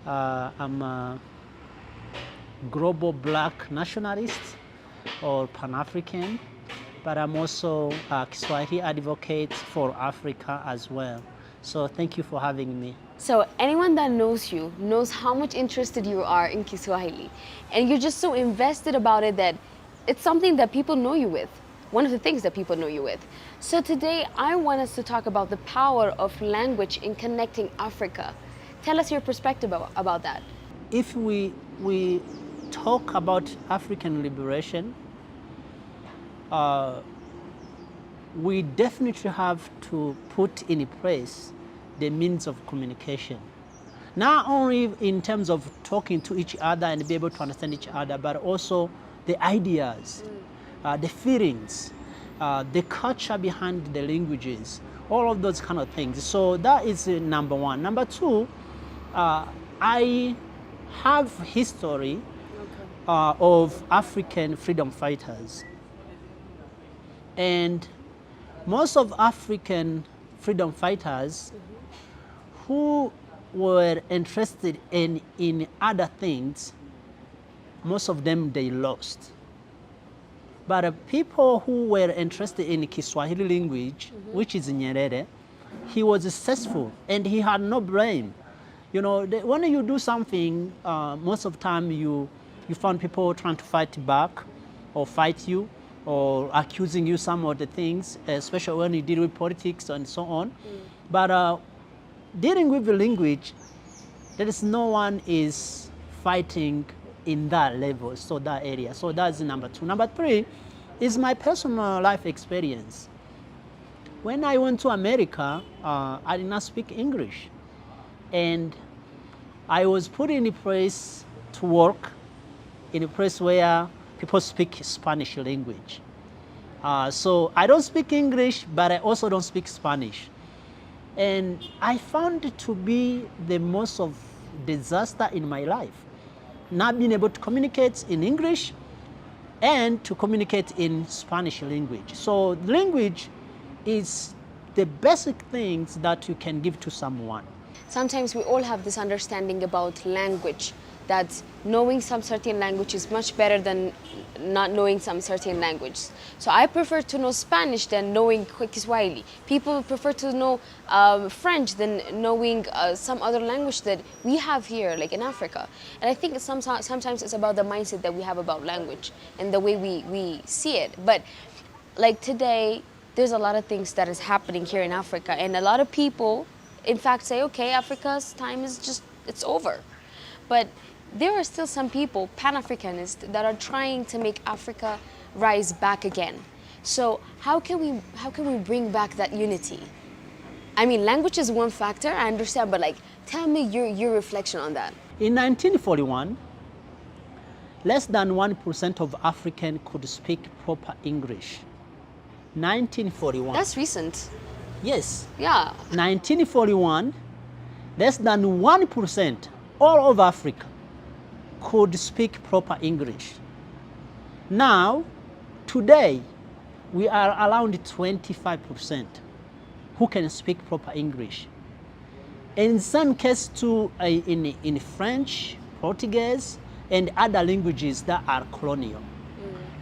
I'm a global black nationalist or Pan-African, but I'm also a Kiswahili advocate for Africa as well. So thank you for having me. So anyone that knows you knows how much interested you are in Kiswahili. And you're just so invested about it that it's something that people know you with. One of the things that people know you with. So today I want us to talk about the power of language in connecting Africa. Tell us your perspective about that. If we talk about African liberation, we definitely have to put in place the means of communication. Not only in terms of talking to each other and be able to understand each other, but also the ideas, the feelings, the culture behind the languages, all of those kind of things. So that is number one. Number two, I have history of African freedom fighters. And most of African freedom fighters who were interested in other things, most of them they lost. But people who were interested in Kiswahili language, which is Nyerere, he was successful and he had no blame. You know, when you do something, most of the time you find people trying to fight back or fight you or accusing you some of the things, especially when you deal with politics and so on. But dealing with the language, there is no one is fighting in that level, so that area. So that's number two. Number three is my personal life experience. When I went to America, I did not speak English. And I was put in a place to work in a place where people speak Spanish language. So I don't speak English, but I also don't speak Spanish. And I found it to be the most of disaster in my life. Not being able to communicate in English and to communicate in Spanish language. So language is the basic things that you can give to someone. Sometimes we all have this understanding about language, that knowing some certain language is much better than not knowing some certain language. So I prefer to know Spanish than knowing Kiswahili. People prefer to know French than knowing some other language that we have here, like in Africa. And I think sometimes it's about the mindset that we have about language and the way we see it. But like today, there's a lot of things that is happening here in Africa, and a lot of people in fact say, okay, Africa's time is just, it's over. But there are still some people, Pan-Africanists, that are trying to make Africa rise back again. So how can we bring back that unity? I mean, language is one factor, I understand, but like, tell me your reflection on that. In 1941, less than 1% of Africans could speak proper English. 1941. That's recent. Yes. Yeah. 1941, less than 1% all over Africa could speak proper English. Now, today, we are around 25% who can speak proper English. In some cases too, in French, Portuguese, and other languages that are colonial.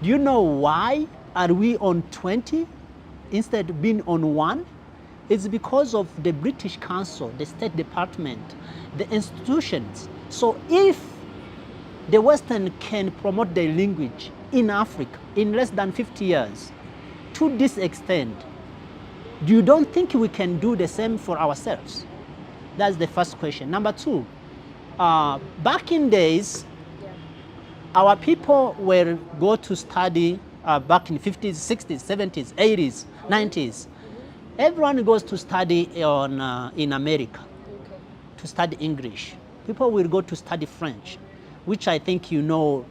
Do you know why are we on 20 instead of being on 1? It's because of the British Council, the State Department, the institutions. So if the Western can promote their language in Africa in less than 50 years, to this extent, you don't think we can do the same for ourselves? That's the first question. Number two, back in days, our people were go to study back in 50s, 60s, 70s, 80s, 90s. Everyone goes to study in America, to study English. People will go to study French, which I think you know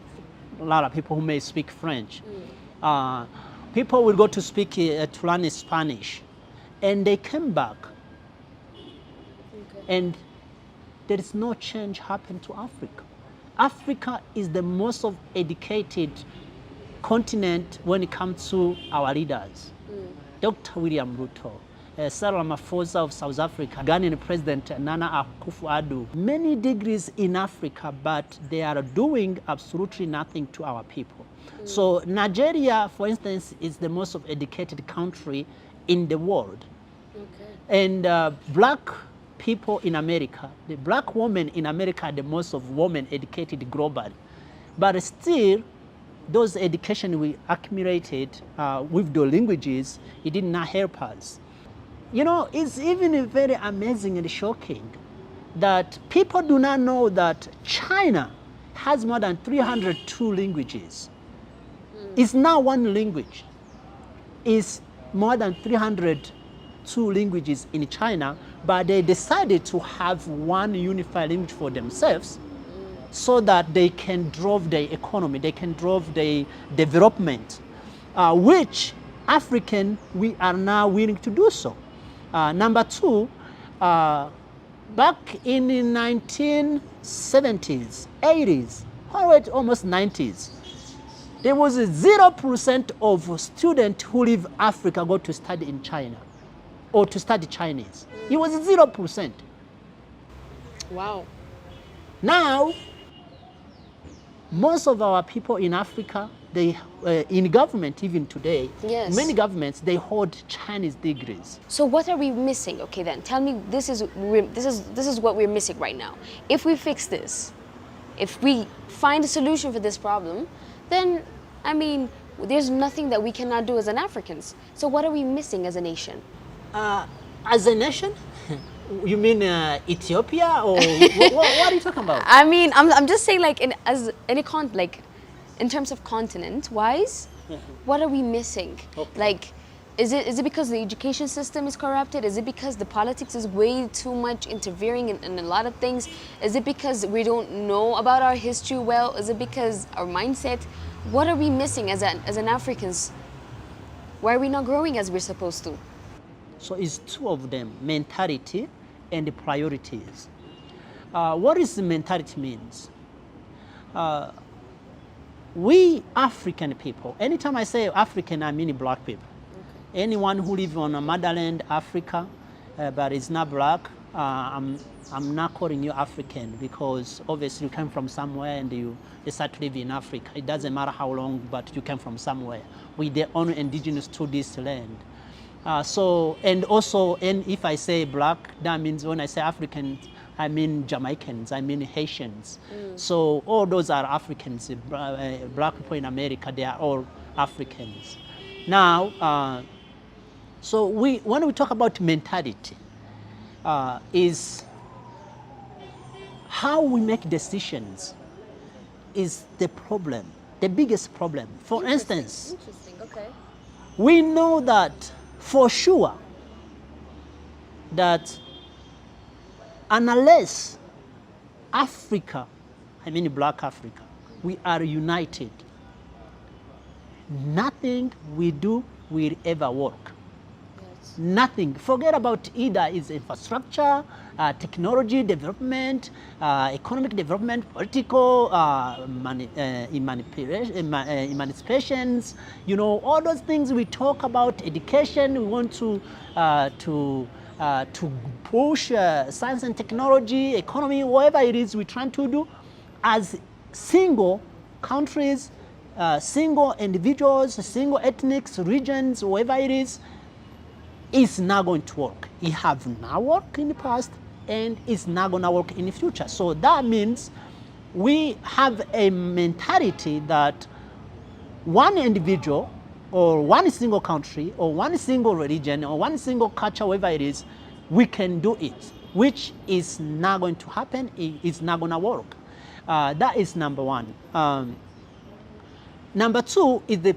a lot of people who may speak French. People will go to speak to learn Spanish, and they came back. And there is no change happened to Africa. Africa is the most of educated continent when it comes to our leaders. Dr. William Ruto, Cyril Ramaphosa of South Africa, Ghanaian President Nana Akufo-Addo, many degrees in Africa, but they are doing absolutely nothing to our people. So Nigeria, for instance, is the most educated country in the world. Okay. And black people in America, the black women in America are the most of women educated globally. But still, those education we accumulated with the languages, it did not help us. You know, it's even very amazing and shocking that people do not know that China has more than 302 languages. It's not one language. It's more than 302 languages in China, but they decided to have one unified language for themselves so that they can drive the economy, they can drive the development, which African, we are now willing to do so. Number two, back in the 1970s, 80s, almost 90s, there was 0% of students who leave Africa go to study in China or to study Chinese. It was 0%. Wow. Now, most of our people in Africa, they, in government even today, Yes. many governments, they hold Chinese degrees. So what are we missing? Okay, then tell me. This is what we're missing right now. If we fix this, if we find a solution for this problem, then I mean, there's nothing that we cannot do as an Africans. So what are we missing as a nation? As a nation, you mean Ethiopia, or what are you talking about? I mean, I'm just saying, like in terms of continent wise, what are we missing? Okay. Like, is it because the education system is corrupted? Is it because the politics is way too much interfering in a lot of things? Is it because we don't know about our history well? Is it because our mindset? What are we missing as an Africans? Why are we not growing as we're supposed to? So it's two of them, mentality and the priorities. What is the mentality means? We African people, anytime I say African, I mean black people. Okay. Anyone who lives on a motherland, Africa, but is not black, I'm not calling you African, because obviously you came from somewhere and you decide to live in Africa. It doesn't matter how long, but you came from somewhere. We the only indigenous to this land. And if I say black, that means when I say African, I mean Jamaicans, I mean Haitians. So all those are Africans. Black people in America, they are all Africans. Now, so when we talk about mentality, is how we make decisions is the problem, the biggest problem. For instance, Okay. we know that for sure that unless Africa, I mean black Africa, we are united, nothing we do will ever work. Yes. Nothing. Forget about either is infrastructure, technology development, economic development, political emancipations. You know, all those things we talk about. Education. We want to push science and technology, economy, whatever it is we're trying to do, as single countries, single individuals, single ethnics, regions, whatever it is not going to work. It have not worked in the past, and it's not going to work in the future. So that means we have a mentality that one individual or one single country or one single religion or one single culture, whatever it is, we can do it, which is not going to happen. It's not going to work. That is number one. Number two is the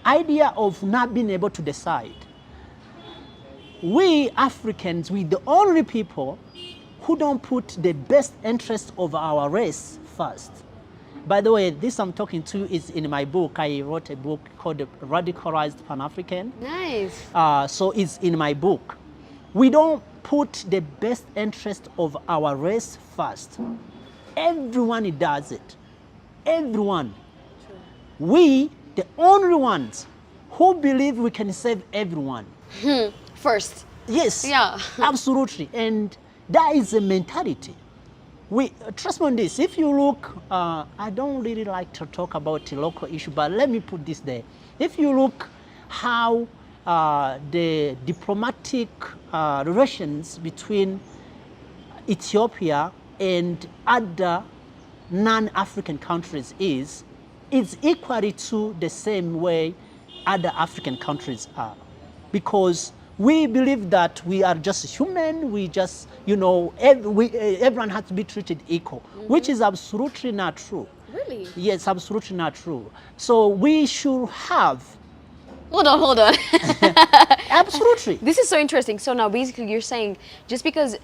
idea of not being able to decide. We Africans, we the only people who don't put the best interest of our race first. By the way, this I'm talking to is in my book. I wrote a book called Radicalized Pan-African. Nice. So it's in my book. We don't put the best interest of our race first. Everyone does it. Everyone. True. We, the only ones who believe we can save everyone. First. Yes, Yeah. absolutely. And that is a mentality. We trust me on this. If you look, I don't really like to talk about the local issue, but let me put this there. If you look how the diplomatic relations between Ethiopia and other non-African countries is equally to the same way other African countries are. Because we believe that we are just human, we just, you know, everyone has to be treated equal, which is absolutely not true. Really? Yes, absolutely not true. So we should have, Hold on. absolutely. This is so interesting. So now basically you're saying just because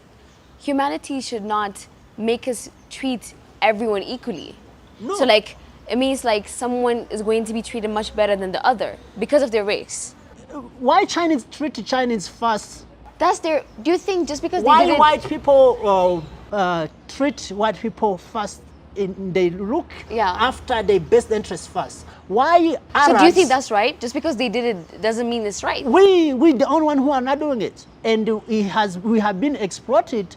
humanity should not make us treat everyone equally. No. So like it means like someone is going to be treated much better than the other because of their race. Why Chinese treat Chinese first? That's their. Do you think just because they Why did it, white people treat white people first? They look Yeah. after their best interest first. Why Arabs? So do you think that's right? Just because they did it doesn't mean it's right. we the only one who are not doing it, and we have been exploited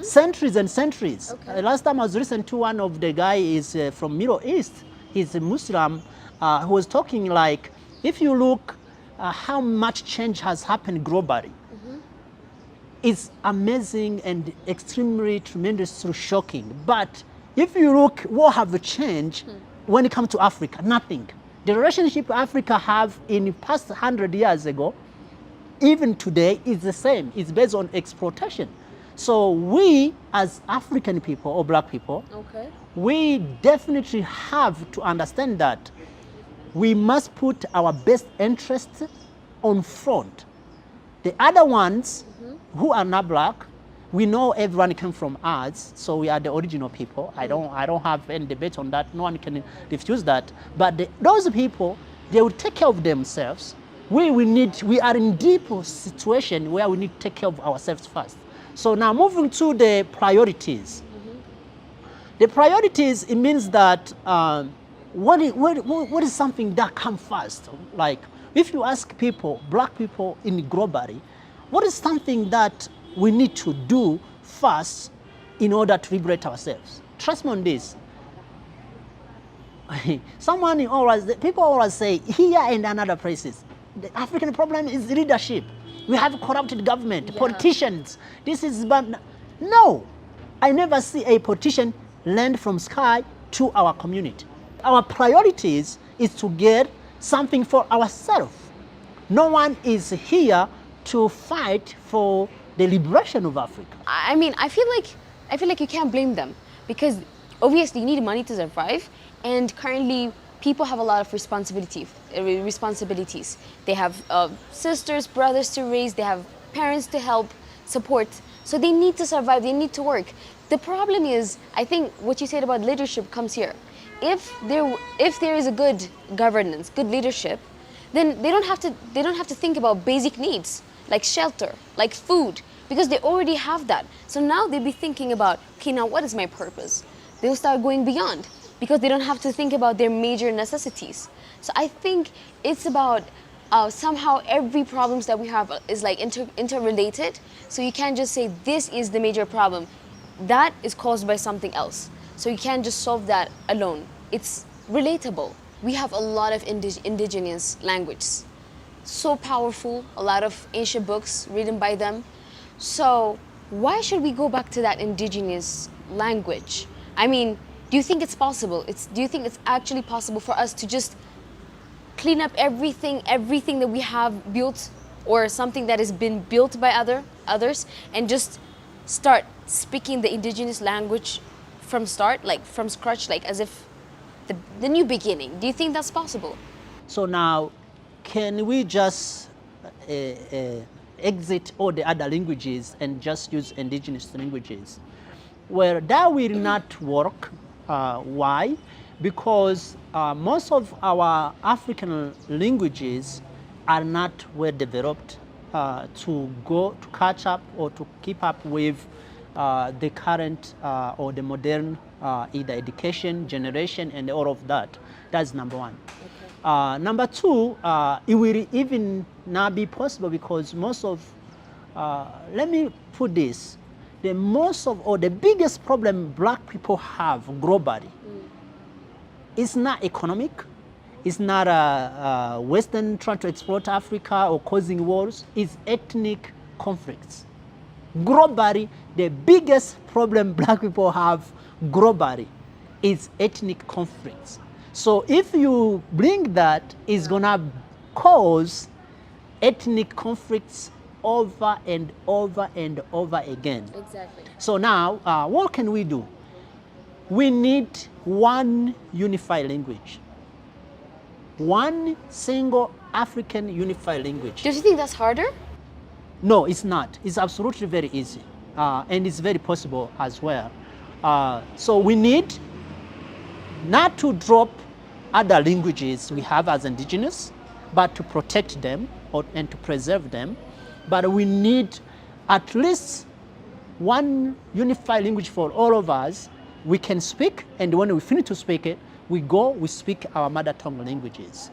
centuries and centuries. Okay. Last time I was listening to one of the guy is from Middle East. He's a Muslim who was talking like, if you look how much change has happened globally, it's amazing and extremely tremendously shocking. But if you look what have changed when it comes to Africa, nothing. The relationship Africa have in the past 100 years ago, even today, is the same. It's based on exploitation. So we, as African people or black people, Okay. we definitely have to understand that we must put our best interests on front. The other ones who are not black, we know everyone came from us, so we are the original people. I don't have any debate on that. No one can refuse that. But those people, they will take care of themselves. We are in deep situation where we need to take care of ourselves first. So now moving to the priorities. The priorities, it means that what is something that comes first? Like if you ask people, black people in globally, what is something that we need to do first in order to liberate ourselves? Trust me on this. People always say here and in other places, the African problem is leadership. We have corrupted government, politicians. This is bad. No, I never see a politician land from sky to our community. Our priorities is to get something for ourselves. No one is here to fight for the liberation of Africa. I mean, I feel like you can't blame them because obviously you need money to survive, and currently people have a lot of responsibilities. They have sisters, brothers to raise. They have parents to help, support. So they need to survive. They need to work. The problem is, I think what you said about leadership comes here. If there is a good governance, good leadership, then they don't have to think about basic needs like shelter, like food, because they already have that. So now they'll be thinking about, okay, now what is my purpose? They'll start going beyond because they don't have to think about their major necessities. So I think it's about somehow every problems that we have is like interrelated. So you can't just say this is the major problem. That is caused by something else. So you can't just solve that alone. It's relatable. We have a lot of indigenous languages. So powerful, a lot of ancient books written by them. So why should we go back to that indigenous language? I mean, do you think it's possible? Do you think it's actually possible for us to just clean up everything that we have built or something that has been built by others and just start speaking the indigenous language from start, like from scratch, like as if the new beginning? Do you think that's possible? So now, can we just exit all the other languages and just use indigenous languages? Well, that will not work. Why? Because most of our African languages are not well developed to catch up or to keep up with the current or the modern either education generation and all of that. That's number one. Number two, it will even not be possible because let me put this, the biggest problem black people have globally is not economic, it's not Western trying to exploit Africa or causing wars, it's ethnic conflicts. Globally, the biggest problem black people have globally is ethnic conflicts. So if you bring that, it's gonna cause ethnic conflicts over and over and over again. Exactly. So now, what can we do? We need one unified language. One single African unified language. Do you think that's harder? No, it's not. It's absolutely very easy. And it's very possible as well. So we need not to drop other languages we have as indigenous, but to protect them and to preserve them. But we need at least one unified language for all of us. We can speak, and when we finish to speak it, we speak our mother tongue languages.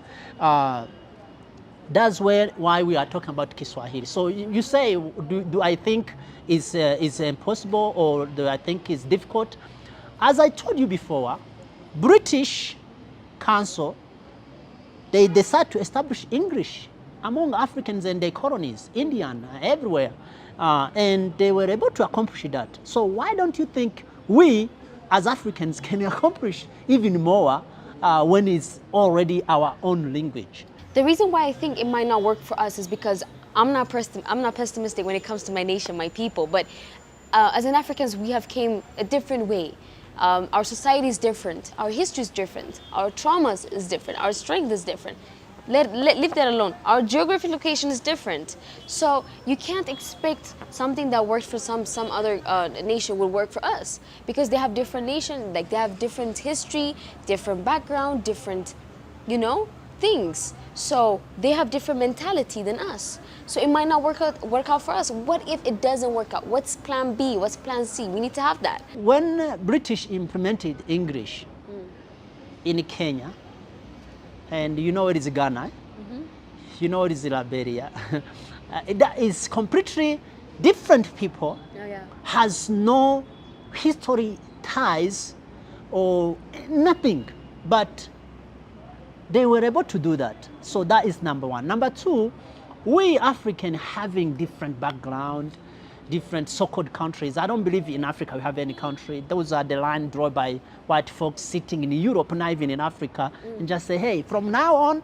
That's why we are talking about Kiswahili. So you say, do I think is impossible, or do I think is difficult? As I told you before, British Council, they decided to establish English among Africans and their colonies, Indian, everywhere. And they were able to accomplish that. So why don't you think we, as Africans, can accomplish even more when it's already our own language? The reason why I think it might not work for us is because I'm not pessimistic when it comes to my nation, my people. But as an Africans, we have came a different way. Our society is different. Our history is different. Our traumas is different. Our strength is different. Leave that alone. Our geographic location is different. So you can't expect something that works for some other nation will work for us, because they have different nation, like they have different history, different background, different, things. So they have different mentality than us. So it might not work out for us. What if it doesn't work out? What's plan B? What's plan C? We need to have that. When British implemented English in Kenya, and it is Ghana, it is Liberia, that is completely different people, has no history ties or nothing, but they were able to do that. So that is number one. Number two, we African having different background, different so-called countries. I don't believe in Africa we have any country. Those are the line drawn by white folks sitting in Europe, not even in Africa, and just say, hey, from now on,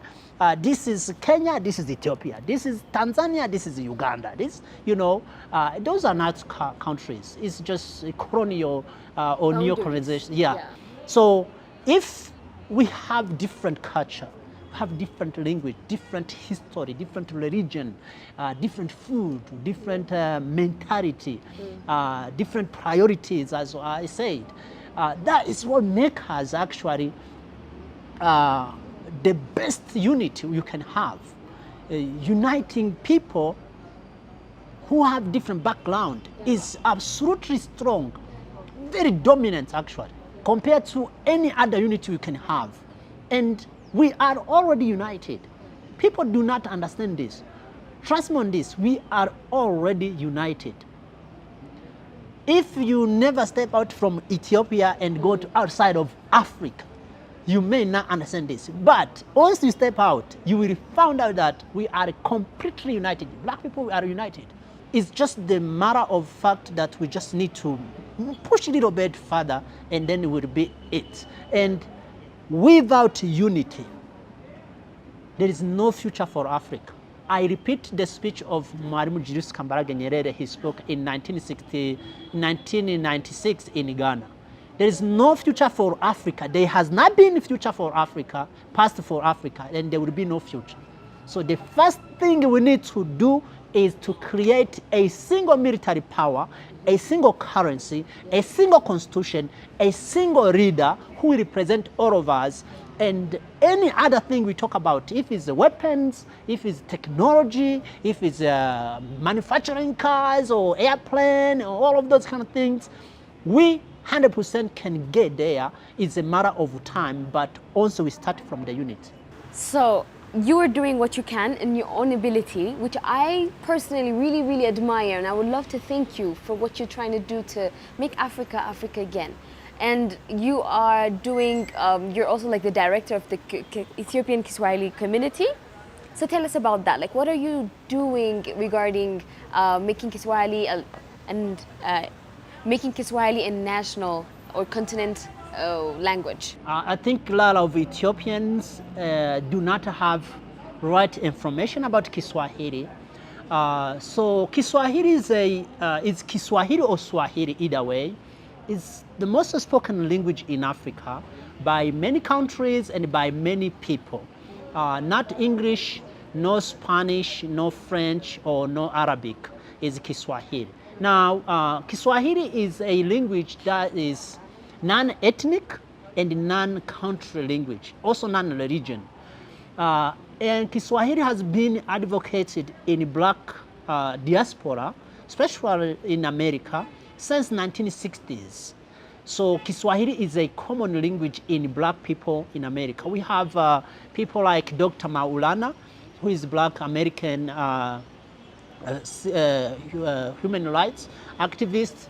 this is Kenya, this is Ethiopia, this is Tanzania, this is Uganda. Those are not countries. It's just a colonial or neo-colonization. Yeah. So if we have different culture, have different language, different history, different religion, different food, different mentality, different priorities, as I said. That is what makes us actually the best unity you can have. Uniting people who have different background is absolutely strong, very dominant actually, compared to any other unity you can have. And we are already united. People do not understand this. Trust me on this, we are already united. If you never step out from Ethiopia and go to outside of Africa, you may not understand this. But once you step out, you will find out that we are completely united. Black people, we are united. It's just the matter of fact that we just need to push a little bit further, and then it will be it. And without unity, there is no future for Africa. I repeat the speech of Mwalimu Julius Kambarage Nyerere. He spoke in 1996 in Ghana. There is no future for Africa. There has not been a future for Africa, past for Africa, and there will be no future. So the first thing we need to do is to create a single military power, a single currency, a single constitution, a single leader who will represent all of us. And any other thing we talk about, if it's weapons, if it's technology, if it's manufacturing cars or airplane, or all of those kind of things, we 100% can get there. It's a matter of time, but also we start from the unit. So you are doing what you can in your own ability, which I personally really, really admire, and I would love to thank you for what you're trying to do to make Africa Africa again. And you are doing, you're also like the director of the Ethiopian Kiswahili community. So tell us about that. Like, what are you doing regarding making Kiswahili and making Kiswahili a national or continent language? I think a lot of Ethiopians do not have right information about Kiswahili. So Kiswahili is Kiswahili or Swahili either way. It's the most spoken language in Africa by many countries and by many people. Not English, no Spanish, no French, or no Arabic is Kiswahili. Now, Kiswahili is a language that is non-ethnic and non-country language, also non-religion. And Kiswahili has been advocated in black diaspora, especially in America, since 1960s. So Kiswahili is a common language in black people in America. We have people like Dr. Maulana, who is black American human rights activists.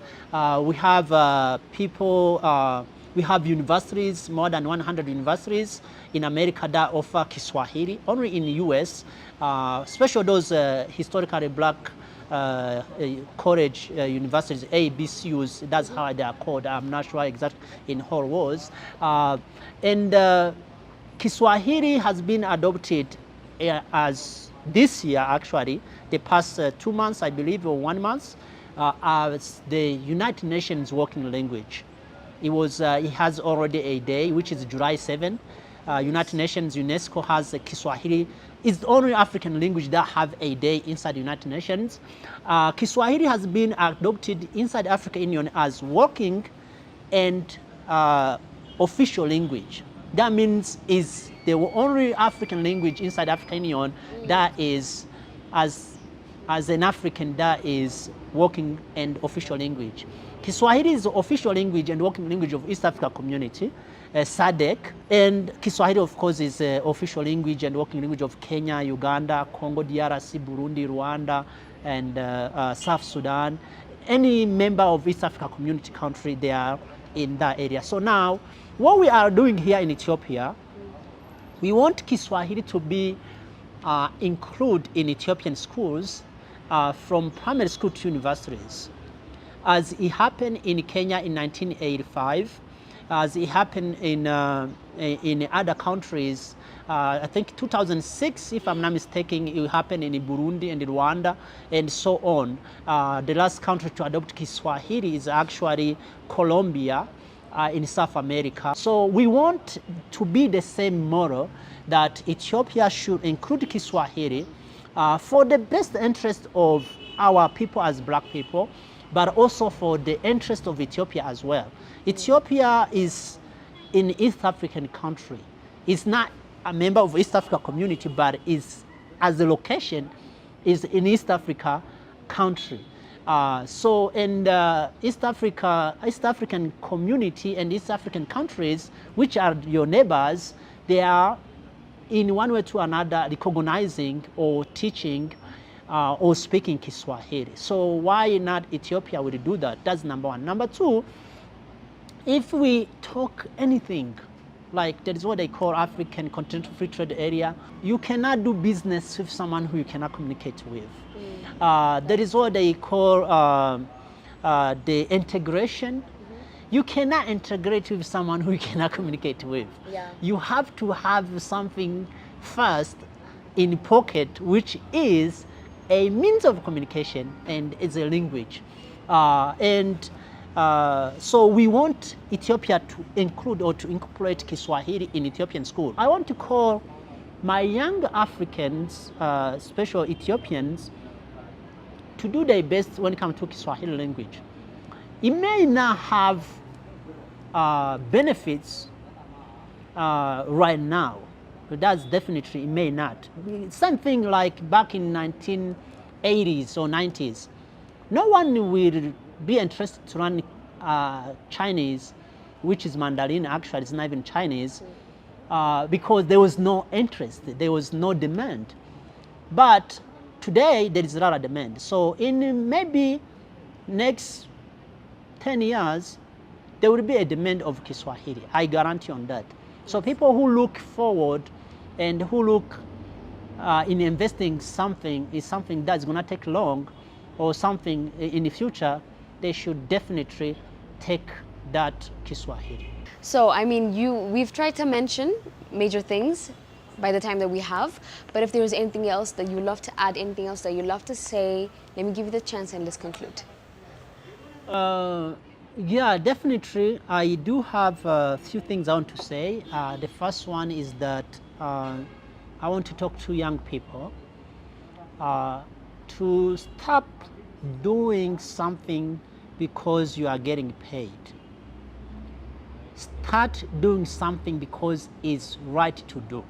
We have people, we have universities, more than 100 universities in America that offer Kiswahili. Only in the US, especially those historically black college universities, ABCUs, that's how they are called. I'm not sure exactly in whole words. And Kiswahili has been adopted as this year, actually, the past 2 months, I believe, or 1 month, as the United Nations working language. It has already a day, which is July 7. United Nations, UNESCO has Kiswahili. It's the only African language that have a day inside the United Nations. Kiswahili has been adopted inside the African Union as working and official language. That means is the only African language inside the African Union that is as an African that is working and official language. Kiswahili is the official language and working language of East Africa Community, SADC, and Kiswahili, of course, is the official language and working language of Kenya, Uganda, Congo, DRC, Burundi, Rwanda, and South Sudan. Any member of East Africa Community country, they are in that area. So now, what we are doing here in Ethiopia, we want Kiswahili to be included in Ethiopian schools from primary school to universities. As it happened in Kenya in 1985, as it happened in other countries. I think 2006, if I'm not mistaken, it happened in Burundi and Rwanda and so on. The last country to adopt Kiswahili is actually Colombia in South America. So we want to be the same model that Ethiopia should include Kiswahili for the best interest of our people as black people, but also for the interest of Ethiopia as well. Ethiopia is an East African country. It's not a member of East Africa Community, but is as a location is in East Africa country. So in East African community and East African countries, which are your neighbors, they are in one way to another recognizing or teaching or speaking Kiswahili. So why not Ethiopia would do that? That's number one. Number two, if we talk anything, like that is what they call African Continental Free Trade Area, you cannot do business with someone who you cannot communicate with. That is what they call the integration. You cannot integrate with someone who you cannot communicate with. Yeah. You have to have something first in pocket, which is a means of communication and it's a language. So we want Ethiopia to include or to incorporate Kiswahili in Ethiopian school. I want to call my young Africans, especially Ethiopians, to do their best when it comes to Kiswahili language. It may not have benefits right now. That's definitely, it may not. Something like back in 1980s or 90s, no one will be interested to learn Chinese, which is Mandarin, actually it's not even Chinese, because there was no interest, there was no demand. But today there is a lot of demand. So in maybe next 10 years, there will be a demand of Kiswahili. I guarantee on that. So people who look forward and who look in investing something is something that's going to take long or something in the future, they should definitely take that Kiswahili. So, I mean, we've tried to mention major things by the time that we have, but if there's anything else that you love to add, anything else that you love to say, let me give you the chance and let's conclude. Yeah, definitely. I do have a few things I want to say. The first one is that I want to talk to young people to stop doing something because you are getting paid. Start doing something because it's right to do.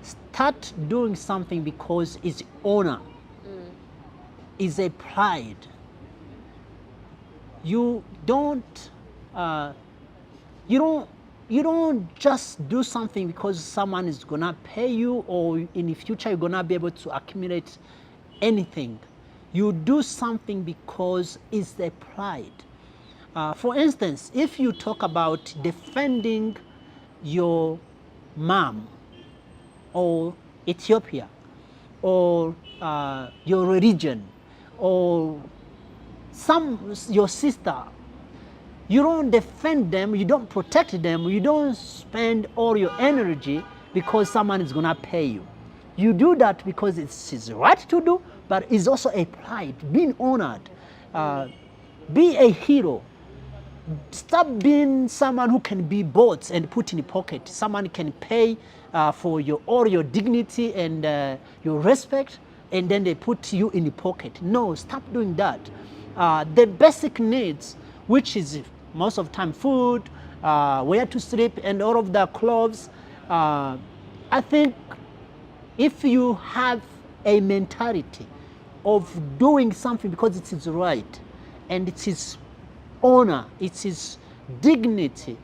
Start doing something because it's honor, it's a pride. You don't just do something because someone is gonna pay you, or in the future you're gonna be able to accumulate anything. You do something because it's a pride. For instance, if you talk about defending your mom or Ethiopia or your religion or your sister, you don't defend them, you don't protect them, you don't spend all your energy because someone is gonna pay you. You do that because it's right to do, but it's also a pride, being honored. Be a hero. Stop being someone who can be bought and put in the pocket. Someone can pay for all your dignity and your respect, and then they put you in the pocket. No, stop doing that. The basic needs, which is most of the time food, where to sleep, and all of the clothes. I think if you have a mentality of doing something because it is right and it is honor, it is dignity,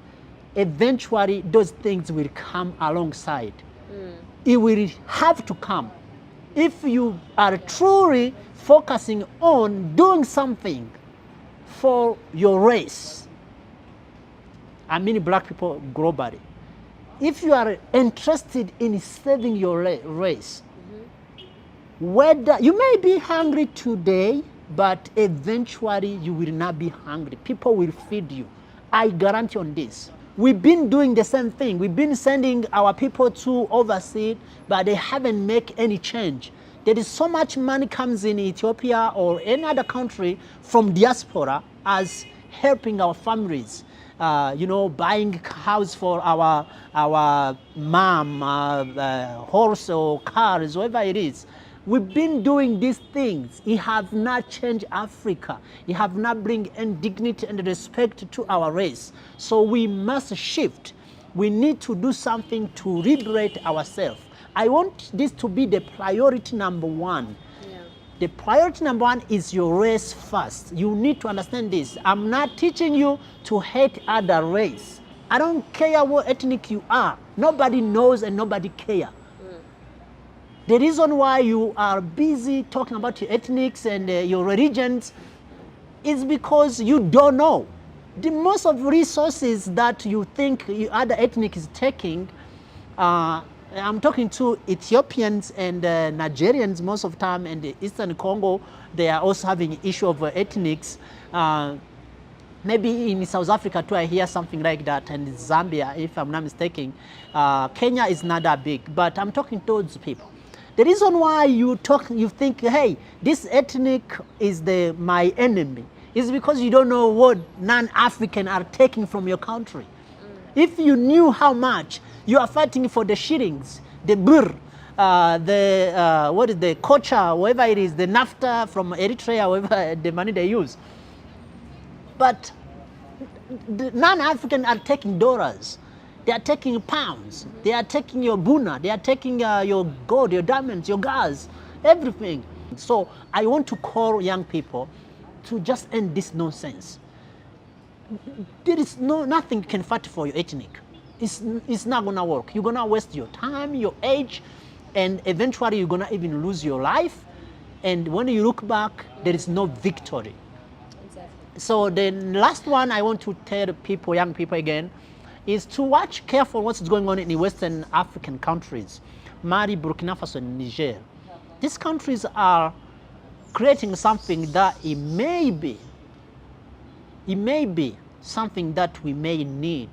eventually those things will come alongside. It will have to come. If you are truly focusing on doing something for your race, I mean black people globally, if you are interested in saving your race, whether you may be hungry today, but eventually you will not be hungry. People will feed you. I guarantee on this. We've been doing the same thing. We've been sending our people to overseas, but they haven't made any change. There is so much money comes in Ethiopia or any other country from diaspora as helping our families. Buying house for our mom, horse or cars, whatever it is. We've been doing these things. It have not changed Africa. It have not bring any dignity and respect to our race. So we must shift. We need to do something to liberate ourselves. I want this to be the priority number one. Yeah. The priority number one is your race first. You need to understand this. I'm not teaching you to hate other race. I don't care what ethnic you are. Nobody knows and nobody cares. The reason why you are busy talking about your ethnics and your religions is because you don't know. The most of resources that you think other ethnic is taking, I'm talking to Ethiopians and Nigerians most of the time, and the Eastern Congo, they are also having issue of ethnics. Maybe in South Africa too, I hear something like that, and Zambia, if I'm not mistaken. Kenya is not that big, but I'm talking to those people. The reason why you think, hey, this ethnic is my enemy, is because you don't know what non-African are taking from your country. If you knew how much you are fighting for the shillings, the birr, what is the kocha, whatever it is, the NAFTA from Eritrea, whatever the money they use. But the non-African are taking dollars. They are taking pounds. They are taking your buna. They are taking your gold, your diamonds, your gas, everything. So I want to call young people to just end this nonsense. There is nothing you can fight for your ethnic. it's not gonna work. You're gonna waste your time, your age, and eventually you're gonna even lose your life. And when you look back, there is no victory. Exactly. So the last one I want to tell people, young people again, is to watch careful what's going on in the Western African countries, Mali, Burkina Faso, and Niger. These countries are creating something that it may be something that we may need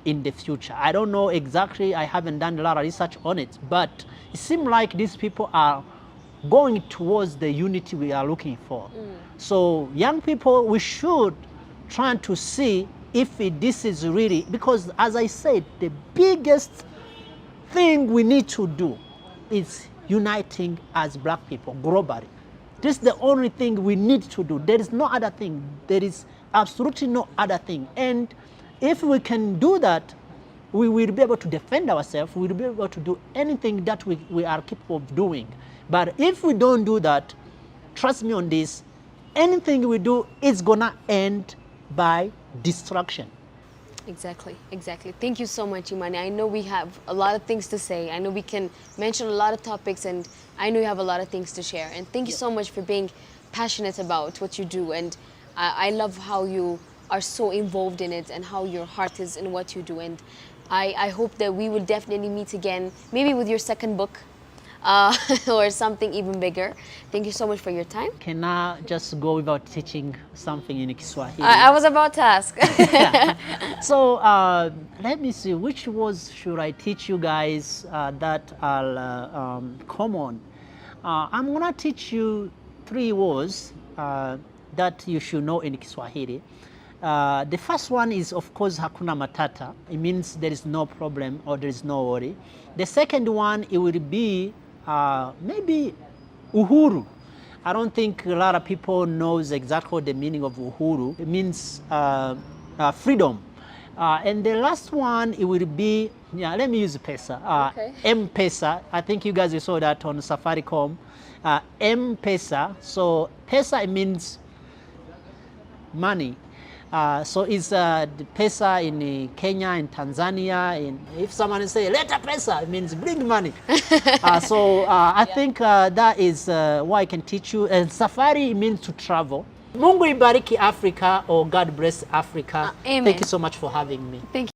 in the future. I don't know exactly, I haven't done a lot of research on it, but it seems like these people are going towards the unity we are looking for. So young people, we should try to see if this is really, because as I said, the biggest thing we need to do is uniting as black people globally. This is the only thing we need to do. There is no other thing. There is absolutely no other thing. And if we can do that, we will be able to defend ourselves. We will be able to do anything that we are capable of doing. But if we don't do that, trust me on this, anything we do is gonna end by destruction. Exactly, exactly. Thank you so much, Imani. I know we have a lot of things to say. I know we can mention a lot of topics, and I know you have a lot of things to share. And thank you so much for being passionate about what you do. And I love how you are so involved in it and how your heart is in what you do. And I hope that we will definitely meet again, maybe with your second book. Or something even bigger. Thank you so much for your time. Can I just go without teaching something in Kiswahili? I was about to ask. So let me see, which words should I teach you guys that are common? I'm gonna teach you 3 words that you should know in Kiswahili. The first one is, of course, hakuna matata. It means there is no problem or there is no worry. The second one, it will be maybe uhuru. I don't think a lot of people knows exactly the meaning of uhuru. It means freedom. And the last one, it will be, let me use pesa. Okay. M-Pesa. I think you guys saw that on Safaricom. M-Pesa. So pesa, it means money. So it's the pesa in Kenya, in Tanzania. If someone say leta pesa, it means bring money. I think that is what I can teach you. And safari means to travel. Mungu ibariki Africa, or God bless Africa. Amen. Thank you so much for having me. Thank you.